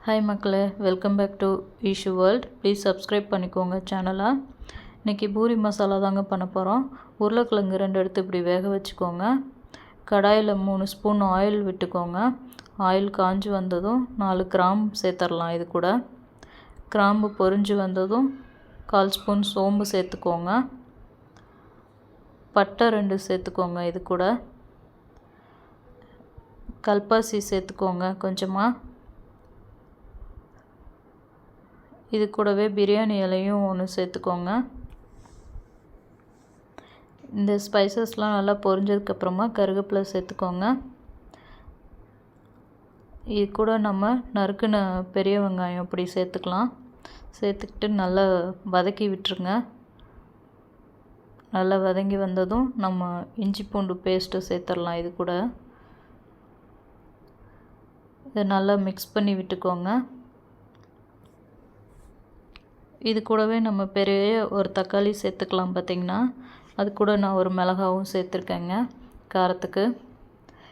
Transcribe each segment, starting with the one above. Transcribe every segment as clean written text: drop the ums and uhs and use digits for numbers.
Hi மக்களே, welcome back to Eshu world. Please subscribe பண்ணிக்கோங்க சேனலை. இன்றைக்கி பூரி மசாலா தாங்க பண்ண போகிறோம். உருளைக்கிழங்கு 2 எடுத்து இப்படி வேக வச்சுக்கோங்க. கடாயில் 3 ஸ்பூன் ஆயில் விட்டுக்கோங்க. ஆயில் காஞ்சி வந்ததும் 4 கிராம்பு சேர்த்துடலாம். இது கூட கிராம்பு பொரிஞ்சு வந்ததும் 1/4 ஸ்பூன் சோம்பு சேர்த்துக்கோங்க. பட்டை 2 சேர்த்துக்கோங்க. இது கூட கல்பாசி சேர்த்துக்கோங்க கொஞ்சமாக. இது கூடவே பிரியாணி இலையும் 1 சேர்த்துக்கோங்க. இந்த ஸ்பைசஸ்லாம் நல்லா பொரிஞ்சதுக்கப்புறமா கருவேப்பிலை சேர்த்துக்கோங்க. இது கூட நம்ம நறுக்குன பெரிய வெங்காயம் இப்படி சேர்த்துக்கலாம். சேர்த்துக்கிட்டு நல்லா வதக்கி விட்டுருங்க. நல்லா வதங்கி வந்ததும் நம்ம இஞ்சி பூண்டு பேஸ்ட்டு சேர்த்துடலாம். இது கூட இதை நல்லா மிக்ஸ் பண்ணி விட்டுக்கோங்க. இது கூடவே நம்ம பெரிய ஒரு தக்காளி சேர்த்துக்கலாம். பார்த்திங்கன்னா அது கூட நான் ஒரு மிளகாவும் சேர்த்துருக்கேங்க காரத்துக்கு.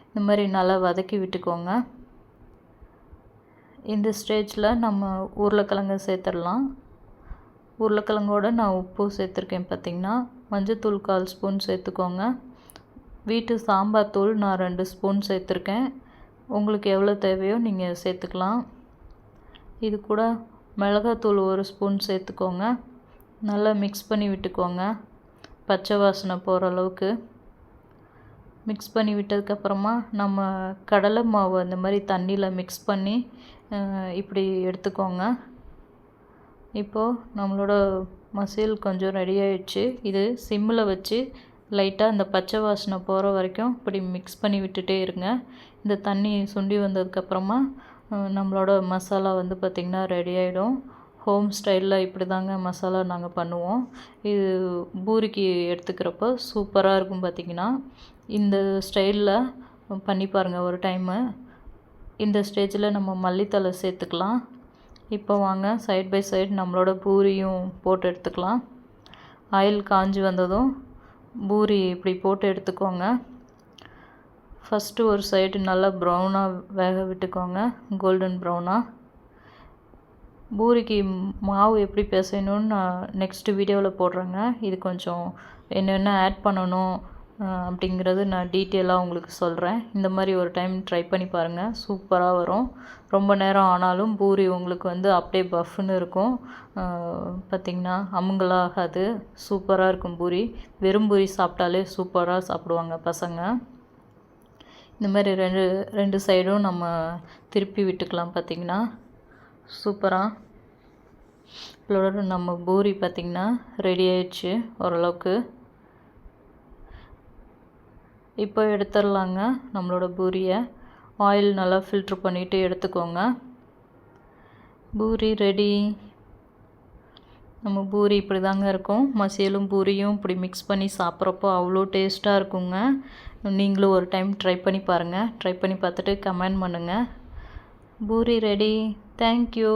இந்த மாதிரி நல்லா வதக்கி விட்டுக்கோங்க. இந்த ஸ்டேஜில் நம்ம உருளைக்கிழங்கு சேர்த்துடலாம். உருளைக்கிழங்கோடு நான் உப்பு சேர்த்துருக்கேன். பார்த்திங்கன்னா மஞ்சத்தூள் 1/4 ஸ்பூன் சேர்த்துக்கோங்க. வீட்டு சாம்பார் தூள் நான் 2 ஸ்பூன் சேர்த்துருக்கேன். உங்களுக்கு எவ்வளோ தேவையோ நீங்கள் சேர்த்துக்கலாம். இது கூட மிளகாத்தூள் 1 ஸ்பூன் சேர்த்துக்கோங்க. நல்லா மிக்ஸ் பண்ணி விட்டுக்கோங்க. பச்சை வாசனை போகிற அளவுக்கு மிக்ஸ் பண்ணி விட்டதுக்கப்புறமா நம்ம கடலை மாவு அந்த மாதிரி தண்ணியில் மிக்ஸ் பண்ணி இப்படி எடுத்துக்கோங்க. இப்போது நம்மளோட மசால் கொஞ்சம் ரெடி ஆகிடுச்சு. இது சிம்மில் வச்சு லைட்டாக அந்த பச்சை வாசனை போகிற வரைக்கும் இப்படி மிக்ஸ் பண்ணி விட்டுட்டே இருங்க. இந்த தண்ணி சுண்டி வந்ததுக்கப்புறமா நம்மளோட மசாலா வந்து பார்த்திங்கன்னா ரெடி ஆகிடும். ஹோம் ஸ்டைலில் இப்படி தாங்க மசாலா நாங்கள் பண்ணுவோம். இது பூரிக்கு எடுத்துக்கிறப்போ சூப்பராக இருக்கும். பார்த்திங்கன்னா இந்த ஸ்டைலில் பண்ணி பாருங்கள் ஒரு டைமு. இந்த ஸ்டேஜில் நம்ம மல்லித்தலை சேர்த்துக்கலாம். இப்போ வாங்க சைட் பை சைடு நம்மளோட பூரியும் போட்டு எடுத்துக்கலாம். ஆயில் காஞ்சி வந்ததும் பூரி இப்படி போட்டு எடுத்துக்கோங்க. ஃபஸ்ட்டு ஒரு சைடு நல்லா ப்ரௌனாக வேக விட்டுக்கோங்க, கோல்டன் ப்ரௌனாக. பூரிக்கு மாவு எப்படி பிசையணும்னு நான் நெக்ஸ்ட்டு வீடியோவில் போடுறேங்க. இது கொஞ்சம் என்னென்ன ஆட் பண்ணணும் அப்படிங்கிறது நான் டீட்டெயிலாக உங்களுக்கு சொல்கிறேன். இந்த மாதிரி ஒரு டைம் ட்ரை பண்ணி பாருங்கள், சூப்பராக வரும். ரொம்ப நேரம் ஆனாலும் பூரி உங்களுக்கு வந்து அப்படியே பஃப்னு இருக்கும். பார்த்திங்கன்னா அமுங்கலாகாது, சூப்பராக இருக்கும் பூரி. வெறும் பூரி சாப்பிட்டாலே சூப்பராக சாப்பிடுவாங்க பசங்க. இந்த மாதிரி ரெண்டு சைடும் நம்ம திருப்பி விட்டுக்கலாம். பார்த்திங்கன்னா சூப்பராக இதோட நம்ம பூரி பார்த்திங்கன்னா ரெடி ஆயிடுச்சு ஓரளவுக்கு. இப்போ எடுத்துடலாங்க நம்மளோட பூரியை. ஆயில் நல்லா ஃபில்ட்ரு பண்ணிவிட்டு எடுத்துக்கோங்க. பூரி ரெடி. நம்ம பூரி இப்படி தாங்க இருக்கும். மசாலும் பூரியும் இப்படி மிக்ஸ் பண்ணி சாப்பிட்றப்போ அவ்வளோ டேஸ்ட்டாக இருக்குங்க. நீங்களும் ஒரு டைம் ட்ரை பண்ணி பாருங்கள். ட்ரை பண்ணி பார்த்துட்டு கமெண்ட் பண்ணுங்கள். பூரி ரெடி. தேங்க்யூ.